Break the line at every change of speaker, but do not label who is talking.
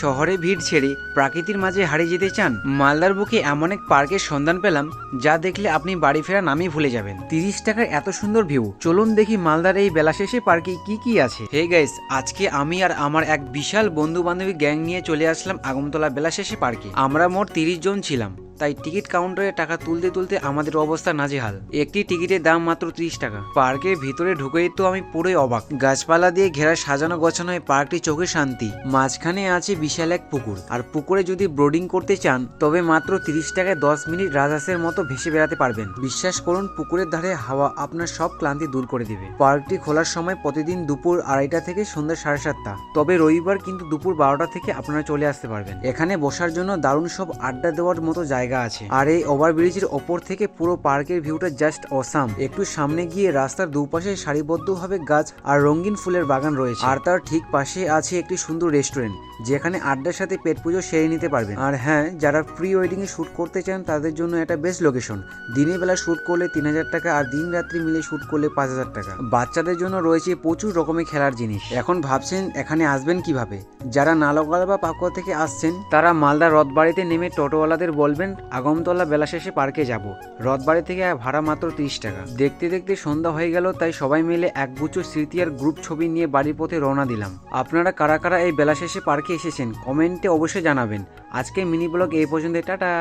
শহরে ভিড় ছেড়ে প্রাকৃতির মাঝে হারিয়ে যেতে চান? মালদার বুকে এমন এক পার্কের সন্ধান পেলাম যা দেখলে আপনি বাড়ি ফেরা নামই ভুলে যাবেন। 30 টাকার এত সুন্দর ভিউ। চলুন দেখি মালদার এই বেলা শেষে পার্কে কি কি আছে। হে গাইস, আজকে আমি আর আমার এক বিশাল বন্ধু বান্ধবী গ্যাং নিয়ে চলে আসলাম আগমতলা বেলা শেষে পার্কে। আমরা মোট 30 জন ছিলাম, তাই টিকিট কাউন্টারে টাকা তুলতে তুলতে আমাদের অবস্থা নাজেহাল। একটি টিকিটের দাম মাত্র 30 টাকা। পার্কের ভিতরে ঢুকেই তো আমি পুরোই অবাক। গাছপালা দিয়ে ঘেরা সাজানো গোছানো এই পার্কটি চোখে শান্তি। মাঝখানে আছে বিশাল এক পুকুর, আর পুকুরে যদি বোর্ডিং করতে চান তবে মাত্র 30 টাকায় 10 মিনিট রাজহাঁসের মতো ভেসে বেড়াতে পারবেন। বিশ্বাস করুন, পুকুরের ধারে হাওয়া আপনার সব ক্লান্তি দূর করে দিবে। পার্কটি খোলার সময় প্রতিদিন দুপুর 2:30 থেকে সন্ধ্যা 7:30, তবে রবিবার কিন্তু দুপুর 12টা থেকে আপনারা চলে আসতে পারবেন। এখানে বসার জন্য দারুণ সব আড্ডা দেওয়ার মতো জায়গা আছে। আর এই ওভারব্রিজের ওপর থেকে পুরো পার্কের ভিউটা জাস্ট অসাম। একটু সামনে গিয়ে রাস্তার দুপাশে সারিবদ্ধভাবে গাছ আর রঙিন ফুলের বাগান রয়েছে, আর তার ঠিক পাশে আছে একটি সুন্দর রেস্টুরেন্ট যেখানে আড্ডার সাথে পেট পুজো সেরে নিতে পারবেন। আর হ্যাঁ, যারা প্রি ওয়েডিং এ শুট করতে চান তাদের জন্য এটা বেস্ট লোকেশন। দিনের বেলা শুট করলে 3000 টাকা, আর দিন রাত্রি মিলে শুট করলে 5000 টাকা। বাচ্চাদের জন্য রয়েছে প্রচুর রকমের খেলার জিনিস। এখন ভাবছেন এখানে আসবেন কিভাবে? যারা নালগোলা বা পাকুয়া থেকে আসছেন তারা মালদা রথবাড়িতে নেমে টোটোওয়ালাদের বলবেন আগমতলা বেলা শেষে পার্কে যাব। রথবাড়ি থেকে ভাড়া মাত্র 30 টাকা। দেখতে দেখতে সন্ধ্যা হয়ে গেল, তাই সবাই মিলে একগুচ্ছ স্মৃতি আর গ্রুপ ছবি নিয়ে বাড়ির পথে রওনা দিলাম। আপনারা কারা কারা এই বেলা শেষে পার্কে এসেছেন কমেন্টে অবশ্যই জানাবেন। আজকে মিনি ব্লগ এই পর্যন্ত, টাটা।